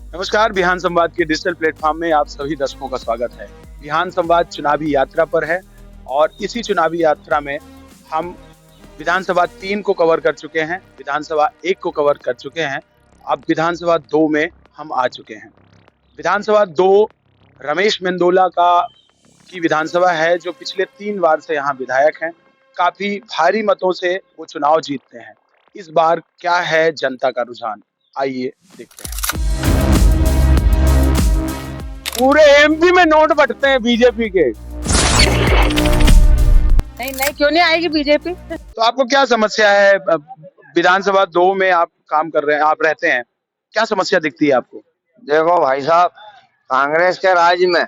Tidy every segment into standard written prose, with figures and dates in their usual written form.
नमस्कार। बिहान संवाद के डिजिटल प्लेटफॉर्म में आप सभी दर्शकों का स्वागत है। बिहान संवाद चुनावी यात्रा पर है और इसी चुनावी यात्रा में हम विधानसभा 3 को कवर कर चुके हैं, विधानसभा 1 को कवर कर चुके हैं। अब विधानसभा 2 में हम आ चुके हैं। विधानसभा 2 रमेश मेंदोला का की विधानसभा है, जो पिछले 3 बार से यहाँ विधायक हैं। काफी भारी मतों से वो चुनाव जीतते हैं। इस बार क्या है जनता का रुझान, आइए देखते हैं। पूरे एमपी में नोट बंटते हैं बीजेपी के। नहीं नहीं, क्यों नहीं आएगी बीजेपी। तो आपको क्या समस्या है? विधानसभा 2 में आप काम कर रहे हैं, आप रहते हैं, क्या समस्या दिखती है आपको? देखो भाई साहब, कांग्रेस के राज में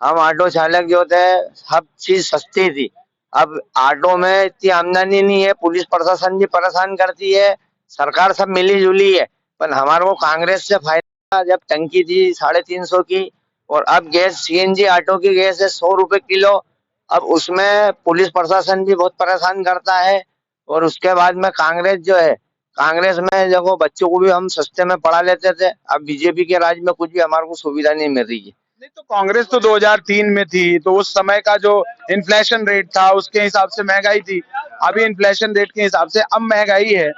हम ऑटो चालक जो थे सब चीज सस्ती थी। अब ऑटो में इतनी आमदनी नहीं है, पुलिस प्रशासन भी परेशान करती है, सरकार सब मिली जुली है। पर हमारे को कांग्रेस से फायदा, जब टंकी थी 350 की और अब गैस सीएनजी ऑटो की गैस है 100 रुपए किलो। अब उसमें पुलिस प्रशासन भी बहुत परेशान करता है। और उसके बाद में कांग्रेस जो है, कांग्रेस में देखो बच्चों को भी हम सस्ते में पढ़ा लेते थे। अब बीजेपी के राज में कुछ भी हमारे को सुविधा नहीं मिल रही है। नहीं तो कांग्रेस तो 2003 में थी, तो उस समय का जो इन्फ्लेशन रेट था उसके हिसाब से महंगाई थी। अभी इन्फ्लेशन रेट के हिसाब से अब महंगाई है,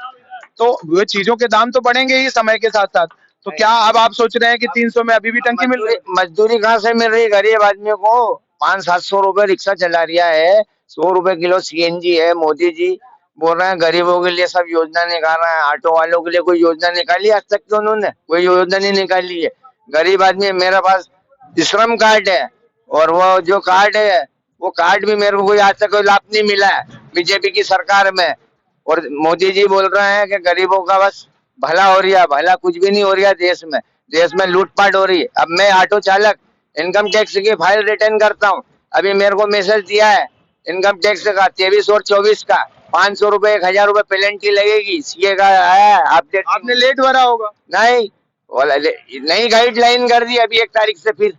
तो वो चीजों के दाम तो बढ़ेंगे ही समय के साथ साथ। तो क्या अब आप सोच रहे हैं कि 300 में अभी भी टंकी मिल रही? मजदूरी कहाँ से मिल रही है गरीब आदमी को? 500-700 रुपए रिक्शा चला रिया है, 100 रुपए किलो सीएनजी है। मोदी जी बोल रहे हैं गरीबों के लिए सब योजना निकाल रहे हैं, ऑटो वालों के लिए कोई योजना निकाली आज तक? तो उन्होंने कोई योजना नहीं निकाली है। गरीब आदमी, मेरे पास श्रम कार्ड है और वो जो कार्ड है वो कार्ड भी मेरे को कोई आज तक कोई लाभ नहीं मिला है बीजेपी की सरकार में। और मोदी जी बोल रहे हैं कि गरीबों का बस भला हो रहा है। भला कुछ भी नहीं हो रहा है। देश में लूटपाट हो रही है। अब मैं ऑटो चालक इनकम टैक्स की फाइल रिटर्न करता हूँ। अभी मेरे को मैसेज दिया है इनकम टैक्स का 23 और 24 का 500 रुपए 1000 रुपए पेनल्टी लगेगी। सीए का है अपडेट। आपने लेट भरा होगा। नहीं, नई गाइडलाइन कर दी अभी 1 तारीख से। फिर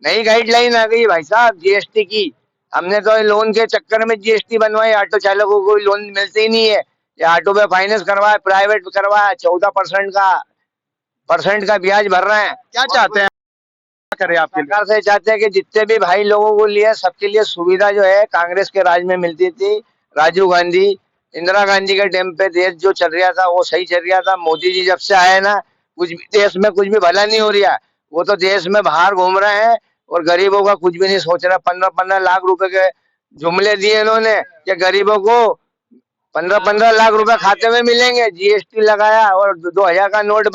नई गाइडलाइन आ गई भाई साहब जीएसटी की। हमने तो लोन के चक्कर में जीएसटी बनवाई, ऑटो चालकों को कोई लोन मिलते ही नहीं है। ये ऑटो पे फाइनेंस करवाया, प्राइवेट करवाया, 14% का ब्याज भर रहे हैं। क्या चाहते हैं, क्या करें आपके लिए? सरकार से चाहते हैं कि जितने भी भाई लोगों को लिए सबके लिए सुविधा जो है कांग्रेस के राज में मिलती थी, राजीव गांधी इंदिरा गांधी के टाइम पे देश जो चल रहा था वो सही चल रहा था। मोदी जी जब से आए ना, कुछ भी देश में कुछ भी भला नहीं हो रहा। वो तो देश में बाहर घूम रहे हैं और गरीबों का कुछ भी नहीं सोच रहा। 15-15 लाख रुपए के जुमले दिए इन्होंने कि गरीबों को 15-15 लाख रुपए खाते में मिलेंगे। जीएसटी लगाया और 2000 का नोट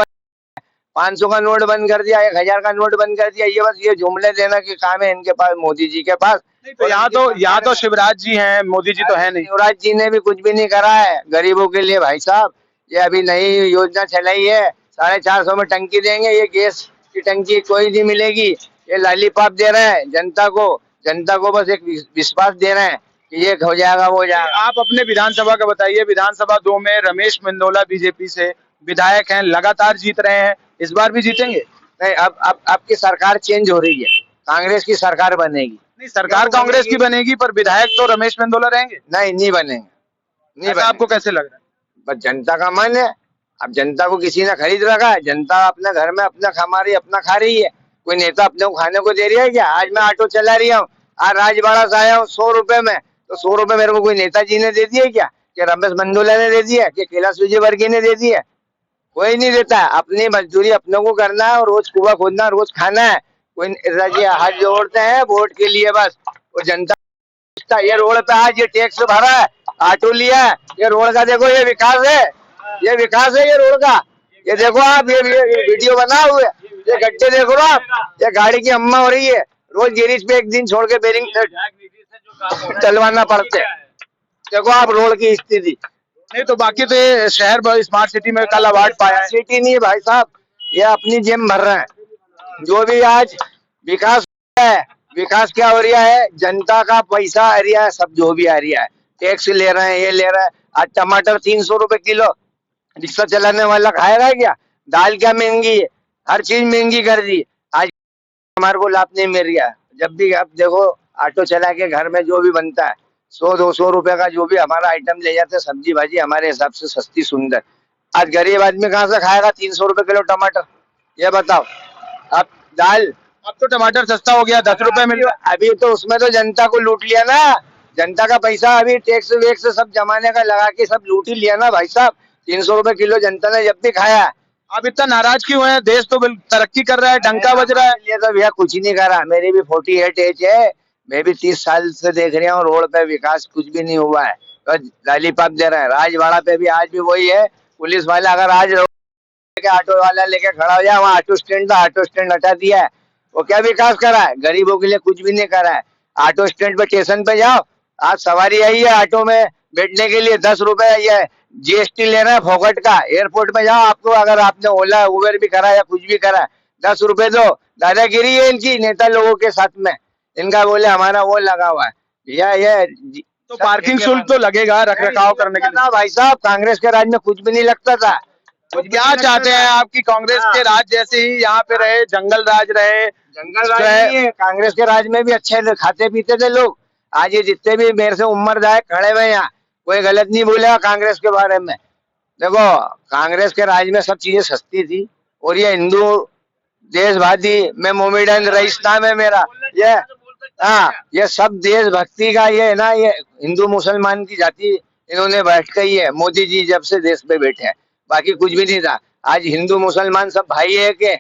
500 का नोट बंद कर दिया, 1000 का नोट बंद कर दिया। ये बस ये जुमले देना के काम है इनके पास, मोदी जी के पास। तो यहाँ तो शिवराज जी हैं, मोदी जी तो है नहीं। शिवराज जी ने भी कुछ भी नहीं करा है गरीबों के लिए भाई साहब। ये अभी नई योजना चलाई है, 450 में टंकी देंगे। ये गैस की टंकी कोई नहीं मिलेगी। ये लॉलीपॉप दे रहे हैं जनता को। जनता को बस एक विश्वास दे रहे हैं कि ये हो जाएगा वो हो जाएगा। आप अपने विधानसभा का बताइए। विधानसभा 2 में रमेश मेंदोला बीजेपी से विधायक हैं, लगातार जीत रहे हैं, इस बार भी जीतेंगे? नहीं, अब आपकी सरकार चेंज हो रही है, कांग्रेस की सरकार बनेगी। नहीं, सरकार कांग्रेस की बनेगी पर विधायक तो रमेश मेंदोला रहेंगे। नहीं बनेंगे, नहीं ऐसा आपको कैसे लग रहा है? बस जनता का मन है। अब जनता को किसी ने खरीद रखा है। जनता अपने घर में अपना कमा रही है, अपना खा रही है। कोई नेता अपने को खाने को दे रही है क्या? आज मैं ऑटो चला रही हूँ, आज राजवाड़ा से आया हूँ 100 रुपए में, तो 100 रुपए मेरे को कोई नेताजी ने दे दिए क्या? कि रमेश मेंदोला ने दे दिया? कि कैलाश विजयवर्गीय ने दे दिया? कोई नहीं देता है। अपनी मजदूरी अपने को करना है और रोज कुआं खोदना, रोज खाना है। कोई नेताजी हाथ जोड़ते हैं वोट के लिए बस। और जनता ये रोड पे आज ये टैक्स भरा है, ऑटो लिया है, ये रोड का देखो, ये विकास है, ये विकास है ये रोड का। ये देखो आप, ये वीडियो बना हुए, ये गड्ढे देखो आप, ये गाड़ी की अम्मा हो रही है। रोज गिरीश पे एक दिन छोड़ के बेरिंग चलवाना पड़ते है। देखो आप रोड की स्थिति। नहीं तो बाकी तो ये शहर स्मार्ट सिटी में कल अवार्ड पाया है। सिटी नहीं है भाई साहब, ये अपनी जेब भर रहे हैं। जो भी आज विकास है, विकास क्या हो रहा है? जनता का पैसा आ रहा है, सब जो भी आ रहा है, टैक्स ले रहे हैं, ये ले रहे हैं। आज टमाटर 300 रुपए किलो, रिक्शा चलाने वाला खाएगा क्या? दाल क्या महंगी है, हर चीज महंगी कर दी। आज हमारे को लाभ नहीं मिल रहा। जब भी आप देखो ऑटो चला के घर में जो भी बनता है 100-200 रुपए का जो भी हमारा आइटम ले जाते हैं, सब्जी भाजी हमारे हिसाब से सस्ती सुंदर। आज गरीब आदमी कहाँ से खाएगा 300 रुपए किलो टमाटर? ये बताओ। अब दाल, अब तो टमाटर सस्ता हो गया, 10 रुपए मिल रहा है। अभी तो उसमें तो जनता को लूट लिया ना। जनता का पैसा अभी टैक्स वैक्स सब जमाने का लगा के सब लूट ही लिया ना भाई साहब। 300 रुपए किलो जनता ने जब भी खाया। आप इतना नाराज क्यों हैं? देश तो तरक्की कर रहा है, डंका बज रहा है। ये तो भैया कुछ ही नहीं करा। मेरी भी 48 एज है। मैं भी 30 साल से देख रहा हूँ रोड पे विकास कुछ भी नहीं हुआ है। तो लॉलीपॉप दे रहे हैं। राजवाड़ा पे भी आज भी वही है। पुलिस वाला अगर आज के ऑटो वाला लेके खड़ा हो जाए, वहाँ ऑटो स्टैंड था, ऑटो स्टैंड हटा दिया है। वो क्या विकास करा है? गरीबों के लिए कुछ भी नहीं करा है। ऑटो स्टैंड पे स्टेशन पे जाओ, आज सवारी आई है ऑटो में बैठने के लिए 10 रुपए ये जीएसटी ले रहा है फोकट का। एयरपोर्ट में जाओ, आपको अगर आपने ओला उबर भी करा या कुछ भी करा, 10 रुपए दो। दादागिरी है इनकी नेता लोगों के साथ में। इनका बोले हमारा वो लगा हुआ है भैया। ये तो पार्किंग शुल्क तो लगेगा रख रखाव करने के लिए। भाई साहब कांग्रेस के राज में कुछ भी नहीं लगता था। तो क्या चाहते हैं आप कि कांग्रेस के राज जैसे ही यहाँ पे रहे, जंगल राज रहे? जंगल राज नहीं है, कांग्रेस के राज में भी अच्छे खाते पीते थे लोग। आज ये जितने भी मेरे से उम्र जाए खड़े हुए यहाँ, कोई गलत नहीं बोलेगा कांग्रेस के बारे में। देखो कांग्रेस के राज में सब चीजें सस्ती थी। और ये हिंदू देशवादी में मोमेडन रईस नाम है मेरा। ये हाँ, ये सब देशभक्ति का ये है ना। ये हिंदू मुसलमान की जाति इन्होंने बैठ गई है मोदी जी जब से देश पे बैठे हैं। बाकी कुछ भी नहीं था। आज हिंदू मुसलमान सब भाई है के।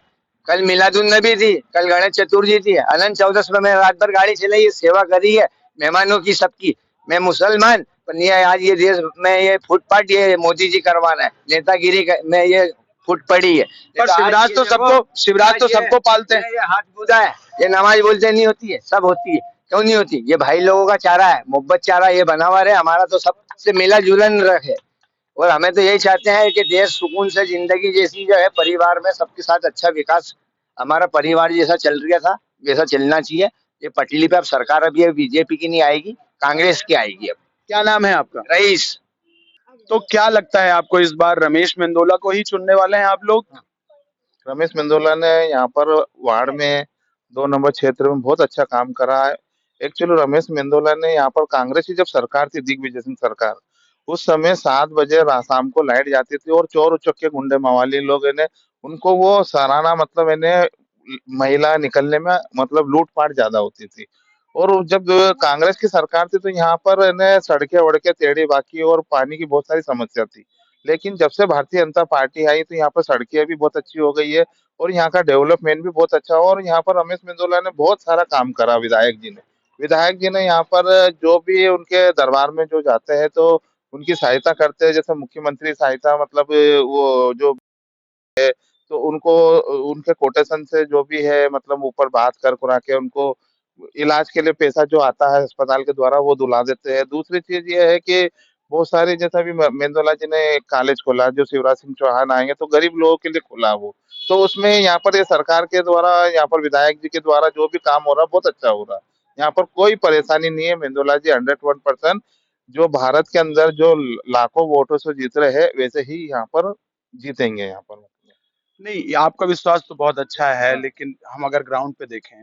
कल मिलादुन नबी थी, कल गणेश चतुर्थी थी, अनंत चौदस में मैंने रात भर गाड़ी चलाई, सेवा करी है मेहमानों की सबकी। मैं मुसलमान पर ये आज ये देश में ये फुटपाथ ये मोदी जी करवाना है। नेतागिरी में ये फुट पड़ी है। पर शिवराज तो सबको पालते हैं। ये हाथ बुधा है, ये नमाज बोलते नहीं होती है, सब होती है। क्यों नहीं होती? ये भाई लोगों का चारा है, मोहब्बत चारा ये बना हुआ है। हमारा तो सबसे मिला जुलन रखे। और हमें तो यही चाहते हैं कि देश सुकून से जिंदगी जैसी जो है परिवार में सबके साथ अच्छा विकास, हमारा परिवार जैसा चल रहा था वैसा चलना चाहिए। ये पटली पे अब सरकार अब ये बीजेपी की नहीं आएगी, कांग्रेस की आएगी। अब क्या नाम है आपका? रईस। तो क्या लगता है आपको, इस बार रमेश मेंदोला को ही चुनने वाले हैं आप लोग? रमेश मेंदोला ने यहाँ पर वार्ड में 2 नंबर क्षेत्र में बहुत अच्छा काम करा है। एक्चुअली रमेश मेंदोला ने यहाँ पर कांग्रेस की जब सरकार थी, दिग्विजय सिंह सरकार, उस समय 7 बजे शाम को लाइट जाती थी और चोर उचक्के गुंडे मवाली लोग इन्हें उनको वो सराहना मतलब इन्हें महिला निकलने में मतलब लूटपाट ज्यादा होती थी। और जब कांग्रेस की सरकार थी तो यहाँ पर इन्हें सड़कें वड़कें टेढ़ी बाकी और पानी की बहुत सारी समस्या थी। लेकिन जब से भारतीय जनता पार्टी आई तो यहाँ पर सड़कें भी बहुत अच्छी हो गई है और यहाँ का डेवलपमेंट भी बहुत अच्छा हो। और यहाँ पर रमेश मेंदोला ने बहुत सारा काम करा। विधायक जी ने यहाँ पर जो भी उनके दरबार में जो जाते हैं तो उनकी सहायता करते हैं। जैसे मुख्यमंत्री सहायता मतलब वो जो तो उनको उनके कोटेशन से जो भी है मतलब ऊपर बात कर कुरा के उनको इलाज के लिए पैसा जो आता है अस्पताल के द्वारा वो दिला देते हैं। दूसरी चीज ये है कि बहुत सारे जैसा अभी मेंदोला जी ने एक कॉलेज खोला जो शिवराज सिंह चौहान आएंगे तो गरीब लोगों के लिए खोला वो। तो उसमें यहाँ पर ये सरकार के द्वारा यहाँ पर विधायक जी के द्वारा जो भी काम हो रहा है बहुत अच्छा हो रहा है। यहाँ पर कोई परेशानी नहीं है। मेंदोला जी 101% जो भारत के अंदर जो लाखों वोटों से जीत रहे हैं वैसे ही यहाँ पर जीतेंगे यहाँ पर। नहीं, आपका विश्वास तो बहुत अच्छा है, लेकिन हम अगर ग्राउंड पे देखें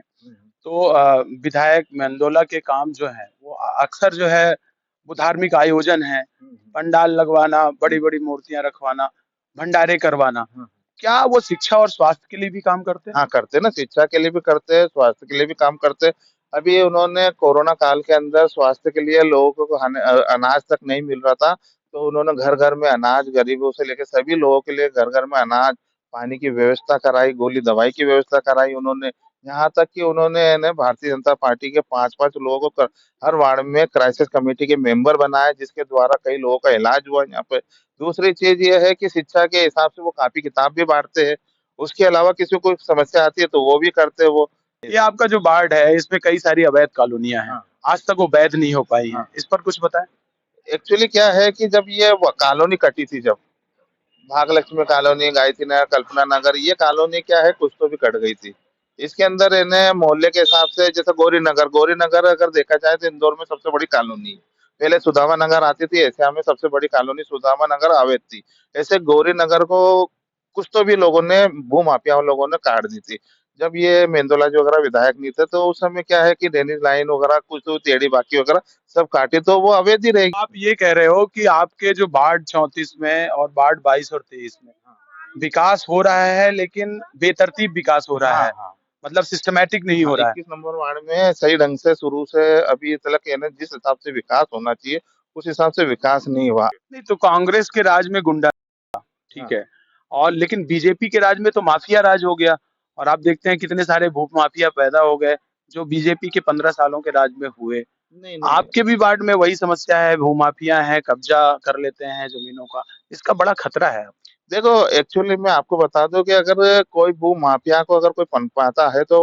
तो विधायक मेंदोला के काम जो है वो अक्सर जो है वो धार्मिक आयोजन है, पंडाल लगवाना, बड़ी-बड़ी मूर्तियां रखवाना, भंडारे करवाना। क्या वो शिक्षा और स्वास्थ्य के लिए भी काम करते हैं? हाँ करते हैं ना, शिक्षा के लिए भी करते हैं, स्वास्थ्य के लिए भी काम करते हैं। अभी उन्होंने कोरोना काल के अंदर स्वास्थ्य के लिए लोगों को अनाज तक नहीं मिल रहा था तो उन्होंने घर घर में अनाज गरीबों से लेकर सभी लोगों के लिए घर घर में अनाज पानी की व्यवस्था कराई, गोली दवाई की व्यवस्था कराई उन्होंने। यहाँ तक कि उन्होंने है भारतीय जनता पार्टी के 5-5 लोगों को हर वार्ड में क्राइसिस कमेटी के मेंबर बनाए जिसके द्वारा कई लोगों का इलाज हुआ यहाँ पे। दूसरी चीज ये है कि शिक्षा के हिसाब से वो कॉपी किताब भी बांटते हैं। उसके अलावा किसी को कोई समस्या आती है तो वो भी करते हैं वो। ये आपका जो वार्ड है इसमें कई सारी अवैध कॉलोनियां हैं, हाँ। आज तक वो वैध नहीं हो पाई हैं। हाँ। इस पर कुछ बताएं। एक्चुअली क्या है कि जब ये कॉलोनी कटी थी, जब भाग्यलक्ष्मी कॉलोनी, गायत्री नगर, कल्पना नगर, ये कॉलोनी क्या है कुछ तो भी कट गई थी। इसके अंदर इन्हें मोहल्ले के हिसाब से जैसे गौरी नगर अगर देखा जाए तो इंदौर में सबसे बड़ी कॉलोनी है। पहले सुदामा नगर आती थी, एशिया में सबसे बड़ी कॉलोनी सुदामा नगर अवैध थी। ऐसे गौरी नगर को कुछ तो भी लोगों ने भूमाफिया लोगों ने काट दी थी। जब ये मेंदोला जी वगैरह विधायक नहीं थे तो उस समय क्या है कि ड्रेनेज लाइन वगैरह कुछ तो टेढ़ी बाकी वगैरह सब काटी तो वो अवैध ही रहेगी। आप ये कह रहे हो कि आपके जो वार्ड 34 में और वार्ड 22 और 23 में विकास हो रहा है लेकिन बेतरतीब विकास हो रहा हाँ है, हाँ मतलब सिस्टमैटिक नहीं हो रहा है। 21 नंबर वार्ड में सही ढंग से शुरू से अभी तक यानी जिस हिसाब से विकास होना चाहिए उस हिसाब से विकास नहीं हुआ। नहीं तो कांग्रेस के राज में गुंडा, ठीक हाँ है, और लेकिन बीजेपी के राज में तो माफिया राज हो गया, और आप देखते हैं कितने सारे भूख माफिया पैदा हो गए जो बीजेपी के 15 सालों के राज में हुए। नहीं नहीं आपके भी वार्ड में वही समस्या है, भूमाफिया है, कब्जा कर लेते हैं जमीनों का, इसका बड़ा खतरा है। देखो एक्चुअली मैं आपको बता दूं कि अगर कोई भू माफिया को अगर कोई पनपाता है तो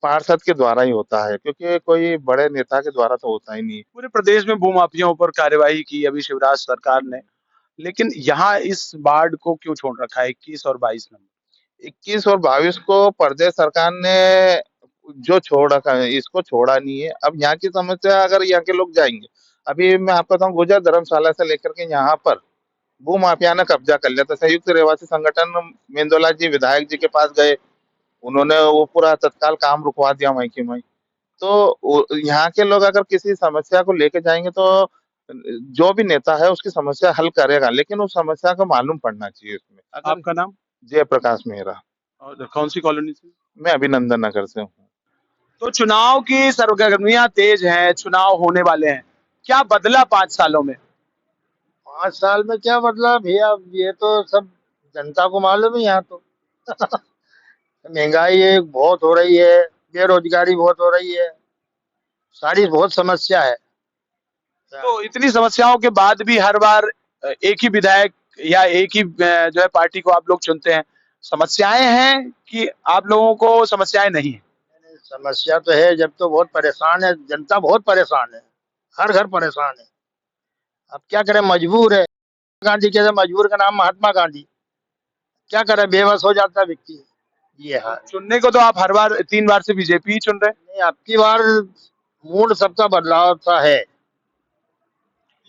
पार्षद के द्वारा ही होता है क्योंकि कोई बड़े नेता के द्वारा तो होता ही नहीं है। पूरे प्रदेश में भूमाफियाओं पर कार्यवाही की अभी शिवराज सरकार ने, लेकिन यहाँ इस वार्ड को क्यों छोड़ रखा है 21 और 22 नंबर? 21 और 22 को प्रदेश सरकार ने जो छोड़ रखा है इसको छोड़ा नहीं है। अब यहाँ की समस्या अगर यहाँ के लोग जाएंगे, अभी मैं आपको बताऊं गुजर धर्मशाला से लेकर के यहाँ पर भू माफिया ने कब्जा कर लिया था। संयुक्त रहवासी संगठन मेंदोला जी विधायक जी के पास गए, उन्होंने वो पूरा तत्काल काम रुकवा दिया वहीं की वहीं। तो यहाँ के लोग अगर किसी समस्या को लेके जाएंगे तो जो भी नेता है उसकी समस्या हल करेगा, लेकिन उस समस्या को मालूम पड़ना चाहिए उसमें। अगर आपका नाम जयप्रकाश मेहरा, और कौन सी कॉलोनी से? मैं अभिनंदन नगर से हूँ। तो चुनाव की सरगर्मियां तेज हैं, चुनाव होने वाले हैं, क्या बदला 5 सालों में? 5 साल में क्या बदला भैया, ये तो सब जनता को मालूम है। यहाँ तो महंगाई बहुत हो रही है, बेरोजगारी बहुत हो रही है, सारी बहुत समस्या है। तो इतनी समस्याओं के बाद भी हर बार एक ही विधायक या एक ही जो है पार्टी को आप लोग चुनते हैं। समस्याएं हैं कि आप लोगों को समस्याएं नहीं है? समस्या तो है, जब तो बहुत परेशान है, जनता बहुत परेशान है, हर घर परेशान है। अब क्या करें, मजबूर है। गांधी कहते मजबूर का नाम महात्मा गांधी। क्या करे, बेबस हो जाता है व्यक्ति। ये है। चुनने को तो आप हर बार 3 बार से बीजेपी ही चुन रहे हैं। नहीं, अब की बार मूड सबका बदलाव सा है।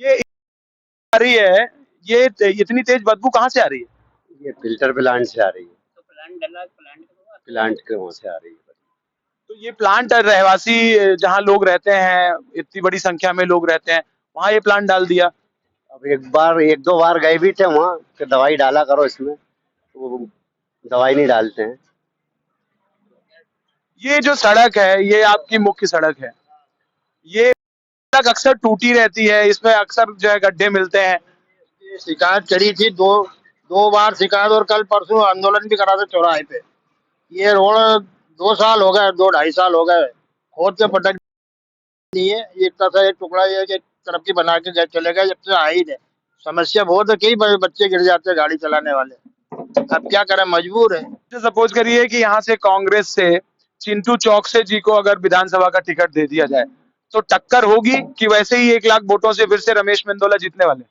ये आ रही है, ये इतनी तेज बदबू कहाँ से आ रही है? ये फिल्टर प्लांट से आ रही है। तो प्लांट के वहां से आ रही है। तो ये प्लांट रहवासी जहाँ लोग रहते हैं, इतनी बड़ी संख्या में लोग रहते हैं, वहाँ ये प्लांट डाल दिया। अब एक दो बार गए भी थे वहाँ कि दवाई डाला करो इसमें, तो वो दवाई नहीं डालते हैं। ये जो सड़क है, ये आपकी मुख्य सड़क है, ये सड़क अक्सर टूटी रहती है, इसमें अक्सर जो है गड्ढे मिलते हैं। शिकायत करी थी, दो बार शिकायत, और कल परसों आंदोलन भी करा था चौराहे पे। ये रोड 2 साल हो गए, 2-2.5 साल हो गए, खोद के पटक नहीं है। ये इतना सा एक टुकड़ा ये कि तरफ की बना के चले गए, जब से आ ही नहीं। समस्या बहुत है, कई बच्चे गिर जाते हैं गाड़ी चलाने वाले। अब क्या करें, मजबूर है। सपोज करिए कि यहाँ से कांग्रेस से चिंटू चौकसे जी को अगर विधानसभा का टिकट दे दिया जाए, तो टक्कर होगी कि वैसे ही 1 लाख वोटों से फिर से रमेश मेंदोला जीतने वाले?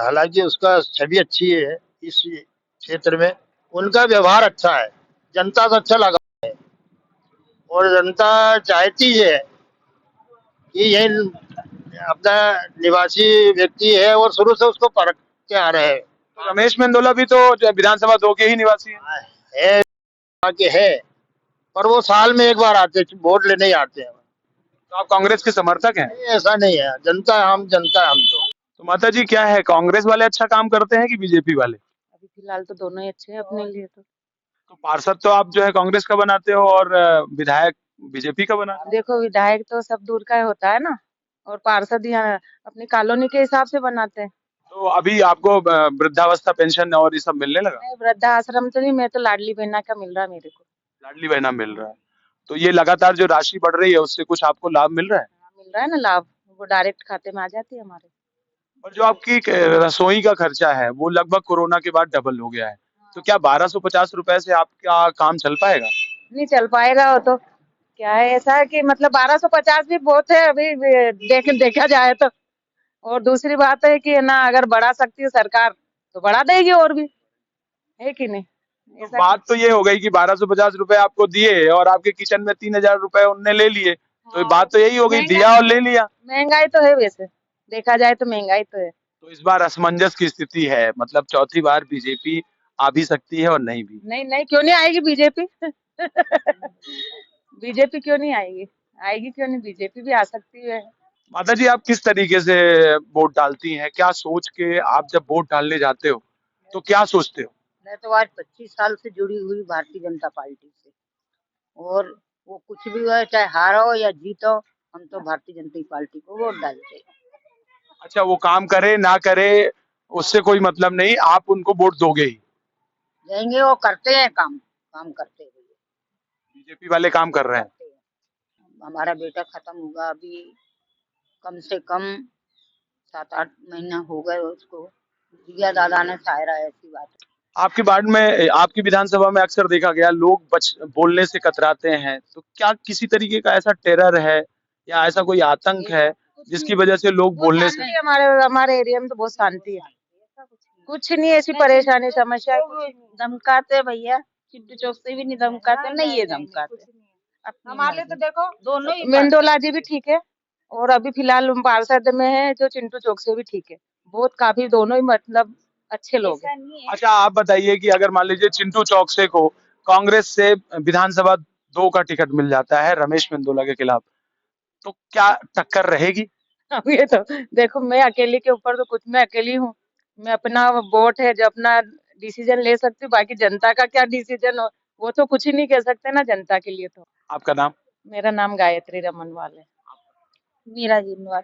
हालांकि उसका छवि अच्छी है इस क्षेत्र में, उनका व्यवहार अच्छा है, जनता को अच्छा लगा है, और जनता चाहती है कि यही अपना निवासी व्यक्ति है और शुरू से उसको परख के आ रहे हैं। तो रमेश मेंदोला भी तो विधानसभा 2 के ही निवासी हैं। है, पर वो साल में एक बार आते, वोट लेने ही आते हैं। तो आप कांग्रेस के समर्थक हैं? नहीं, ऐसा नहीं है, जनता है हम, जनता है हम तो माता जी क्या है, कांग्रेस वाले अच्छा काम करते हैं कि बीजेपी वाले? अभी फिलहाल तो दोनों ही अच्छे हैं अपने लिए तो। पार्षद तो आप जो है कांग्रेस का बनाते हो और विधायक बीजेपी का बनाते देखो, विधायक तो सब दूर का होता है ना, और पार्षद यहाँ अपनी कॉलोनी के हिसाब से बनाते हैं। हो। तो अभी आपको वृद्धावस्था पेंशन और ये सब मिलने लगा? नहीं, वृद्धाश्रम तो नहीं, मैं तो लाडली बहना का मिल रहा है मेरे को। लाडली बहना मिल रहा है, तो ये लगातार जो राशि बढ़ रही है उससे कुछ आपको लाभ मिल रहा है? हाँ, मिल रहा है ना लाभ, वो डायरेक्ट खाते में आ जाती है हमारे। और जो आपकी रसोई का खर्चा है वो लगभग कोरोना के बाद डबल हो गया है, तो क्या 1250 रुपए से आपका काम चल पाएगा? नहीं चल पाएगा वो तो। क्या है, ऐसा है कि मतलब 1250 भी बहुत है अभी देखा जाए तो। और दूसरी बात है कि ना, अगर बढ़ा सकती है सरकार तो बढ़ा देगी और भी, है कि नहीं? तो ऐसा बात तो ये हो गई कि 1250 रुपए आपको दिए और आपके किचन में 3000 रुपए उनने ले लिए, तो हाँ, बात तो यही हो गई, महंगाई दिया और ले लिया। महंगाई तो है, वैसे देखा जाए तो महंगाई तो है। तो इस बार असमंजस की स्थिति है, मतलब चौथी बार बीजेपी आ भी सकती है और नहीं भी। नहीं नहीं, क्यों नहीं आएगी बीजेपी? बीजेपी क्यों नहीं आएगी? आएगी क्यों नहीं, बीजेपी भी आ सकती है। माता जी आप किस तरीके से वोट डालती हैं, क्या सोच के आप जब वोट डालने जाते हो तो क्या सोचते हो? मैं तो आज 25 साल से जुड़ी हुई भारतीय जनता पार्टी से, और वो कुछ भी हो, चाहे हारो या जीतो, हम तो भारतीय जनता पार्टी को वोट डालते हैं। अच्छा, वो काम करे ना करे उससे कोई मतलब नहीं, आप उनको वोट दोगे ही। जाएंगे, वो करते हैं काम, काम करते हैं भैया, बीजेपी वाले काम कर रहे हैं। करते हैं। हमारा बेटा खत्म हुआ अभी, कम से कम 7-8 महीना हो गए उसको, दिया दादा ने सहारा, ऐसी बात है। आपकी वार्ड में, आपकी विधानसभा में अक्सर देखा गया लोग बोलने से कतराते हैं, तो क्या किसी तरीके का ऐसा टेरर है या ऐसा कोई आतंक है जिसकी वजह से लोग बोलने से? हमारे हमारे एरिया में तो बहुत शांति है, कुछ नहीं ऐसी परेशानी समस्या है। धमकाते भैया, चिट्टू चौक से भी नहीं धमकाते, नहीं ये धमकाते। हमारे लिए तो देखो दोनों ही मेंदोला जी भी ठीक है, और अभी फिलहाल हम पार्षद में है जो चिंटू चौक से भी ठीक है, बहुत काफी दोनों ही मतलब अच्छे लोग हैं। अच्छा, आप बताइए कि अगर मान लीजिए चिंटू चौकसे को कांग्रेस से विधानसभा 2 का टिकट मिल जाता है रमेश मेंदोला के खिलाफ, तो क्या टक्कर रहेगी? अब ये तो देखो, मैं अकेली के ऊपर तो कुछ, मैं अकेली हूँ, मैं अपना वोट है जो अपना डिसीजन ले सकती हूँ, बाकी जनता का क्या डिसीजन हो वो तो कुछ ही नहीं कह सकते ना जनता के लिए। तो आपका नाम? मेरा नाम गायत्री रमनवाल है। मीरा जिम्मेवार।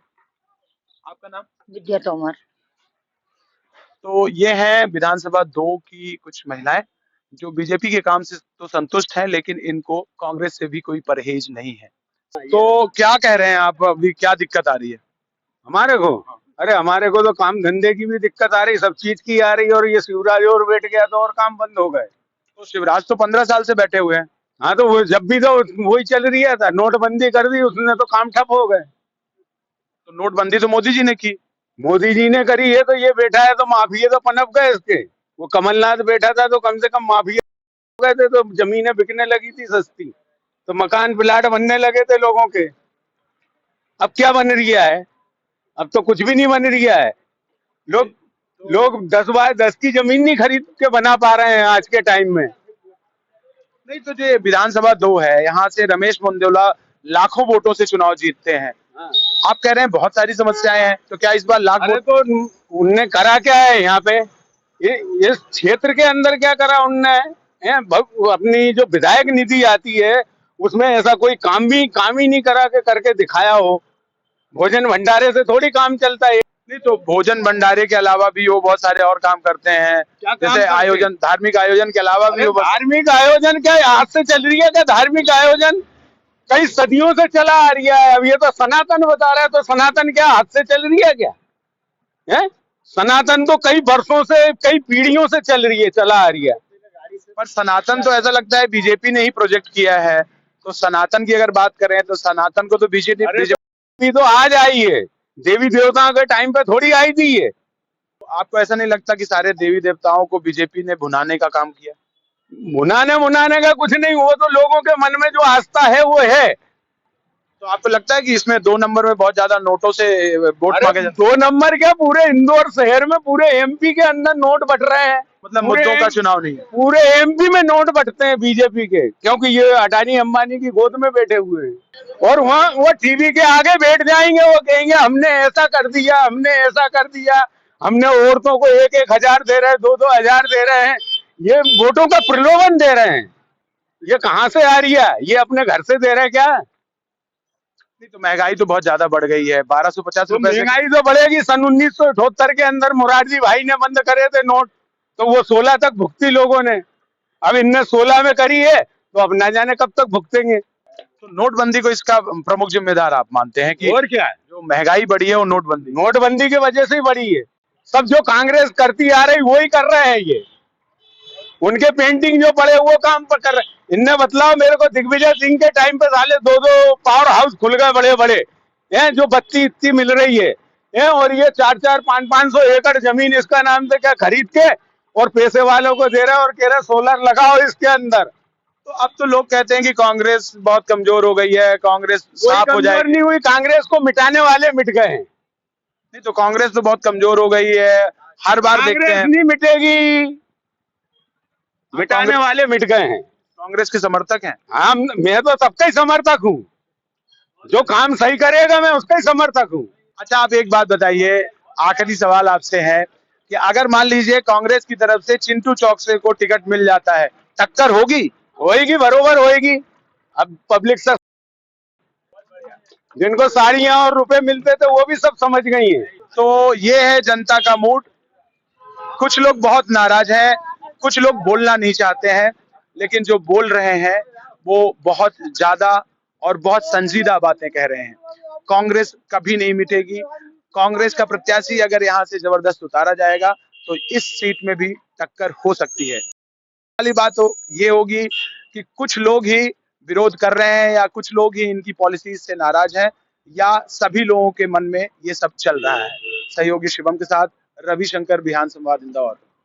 आपका नाम? विद्या तोमर। तो ये है विधानसभा 2 की कुछ महिलाएं जो बीजेपी के काम से तो संतुष्ट हैं, लेकिन इनको कांग्रेस से भी कोई परहेज नहीं है। तो क्या कह रहे हैं आप, अभी क्या दिक्कत आ रही है? हमारे को? अरे हमारे को तो काम धंधे की भी दिक्कत आ रही, सब चीज की आ रही, और ये शिवराज और बैठ गया तो और काम बंद हो गए। तो शिवराज तो 15 साल से बैठे हुए हैं। हाँ तो वो जब भी तो वही चल रही है था, नोटबंदी कर दी उसने तो काम ठप हो गए। तो नोटबंदी तो मोदी जी ने की। मोदी जी ने करी है तो ये बैठा है तो माफिया तो पनप गए इसके। वो कमलनाथ बैठा था तो कम से कम माफिया हो गए थे, तो जमीनें बिकने लगी थी सस्ती, तो मकान प्लाट बनने लगे थे लोगों के। अब क्या बन रहा है? अब तो कुछ भी नहीं बन रहा है। लोग 10 बाय 10 की जमीन नहीं खरीद के बना पा रहे हैं आज के टाइम में। नहीं, तो जो विधानसभा 2 है, यहाँ से रमेश मेंदोला लाखों वोटों से चुनाव जीतते हैं। आप कह रहे हैं बहुत सारी समस्याएं हैं, तो क्या इस बार लाख अरे वोट? तो उनने करा क्या है यहाँ पे? इस क्षेत्र के अंदर क्या करा उनने? अपनी जो विधायक निधि आती है उसमें ऐसा कोई काम ही नहीं करा के करके दिखाया हो। भोजन भंडारे से थोड़ी काम चलता है। नहीं, तो भोजन भंडारे के अलावा भी वो बहुत सारे और काम करते हैं, क्या काम जैसे करते हैं? आयोजन, धार्मिक आयोजन के अलावा भी वो धार्मिक आयोजन क्या आज से चल रही है? क्या धार्मिक आयोजन कई सदियों से चला आ रही है। अब ये तो सनातन बता रहा है, तो सनातन क्या हाथ से चल रही है क्या? है सनातन तो कई वर्षों से, कई पीढ़ियों से चल रही है, चला आ रही है। पर सनातन तो ऐसा लगता है बीजेपी ने ही प्रोजेक्ट किया है। तो सनातन की अगर बात करें तो सनातन को तो बीजेपी तो आज आई है, देवी देवताओं के टाइम पे थोड़ी आई थी ये। आपको ऐसा नहीं लगता कि सारे देवी देवताओं को बीजेपी ने भुनाने का काम किया? मुनाने का कुछ नहीं, वो तो लोगों के मन में जो आस्था है वो है। तो आपको लगता है कि इसमें 2 नंबर में बहुत ज्यादा नोटों से वोट मांगे जाते 2 नंबर क्या, पूरे इंदौर शहर में, पूरे एमपी के अंदर नोट बट रहे हैं। मतलब पूरे मुद्दों का चुनाव नहीं है? पूरे एमपी में नोट बटते हैं बीजेपी के, क्योंकि ये अडानी अंबानी की गोद में बैठे हुए हैं। और वहाँ वो टीवी के आगे बैठ जाएंगे, वो कहेंगे हमने ऐसा कर दिया, हमने ऐसा कर दिया, हमने औरतों को 1-1 हजार दे रहे हैं, 2-2 हजार दे रहे हैं, ये वोटों का प्रलोभन दे रहे हैं। ये कहाँ से आ रही है? ये अपने घर से दे रहे हैं क्या? नहीं, तो महंगाई तो बहुत ज्यादा बढ़ गई है, 1250 रुपए से। महंगाई तो बढ़ेगी। सन 1978 के अंदर मोरारजी भाई ने बंद करे थे नोट, तो वो 16 तक भुगती लोगों ने। अब इनने 16 में करी है, तो अब ना जाने कब तक भुगतेंगे। तो नोटबंदी को इसका प्रमुख जिम्मेदार आप मानते हैं कि और क्या है? जो महंगाई बढ़ी है वो नोटबंदी की वजह से ही बढ़ी है। सब जो कांग्रेस करती आ रही वो ही कर रहे हैं ये। उनके पेंटिंग जो पड़े वो काम पर कर रहे। इनने बतलाओ मेरे को, दिग्विजय सिंह के टाइम पे साले 2-2 पावर हाउस खुल गए बड़े बड़े हैं, जो बत्ती इतनी मिल रही है, और ये 4-4, 500 एकड़ जमीन इसका नाम से क्या खरीद के और पैसे वालों को दे रहे हैं और कह रहे सोलर लगाओ इसके अंदर। तो अब तो लोग कहते हैं कि कांग्रेस बहुत कमजोर हो गई है, कांग्रेस साफ हो जाएगी। नहीं हुई, कांग्रेस को मिटाने वाले मिट गए हैं। नहीं, तो कांग्रेस तो बहुत कमजोर हो गई है, हर बार देखते हैं। नहीं मिटेगी, मिटाने वाले मिट गए हैं। कांग्रेस के समर्थक हैं? हाँ, मैं तो सबका ही समर्थक हूँ, जो काम सही करेगा मैं उसका ही समर्थक हूँ। अच्छा, आप एक बात बताइए, आखिरी सवाल आपसे है, कि अगर मान लीजिए कांग्रेस की तरफ से चिंटू चौकसे को टिकट मिल जाता है, टक्कर होगी? होएगी, बरोबर होएगी। अब पब्लिक सब, जिनको साड़ियां और रुपए मिलते थे वो भी सब समझ गई हैं। तो ये है जनता का मूड। कुछ लोग बहुत नाराज हैं, कुछ लोग बोलना नहीं चाहते हैं, लेकिन जो बोल रहे हैं वो बहुत ज्यादा और बहुत संजीदा बातें कह रहे हैं। कांग्रेस कभी नहीं मिटेगी। कांग्रेस का प्रत्याशी अगर यहाँ से जबरदस्त उतारा जाएगा तो इस सीट में भी टक्कर हो सकती है। वाली बात तो ये होगी कि कुछ लोग ही विरोध कर रहे हैं या कुछ लोग ही इनकी पॉलिसीज से नाराज हैं, या सभी लोगों के मन में ये सब चल रहा है। सहयोगी शिवम के साथ रविशंकर, बिहान संवाद, इंदौर।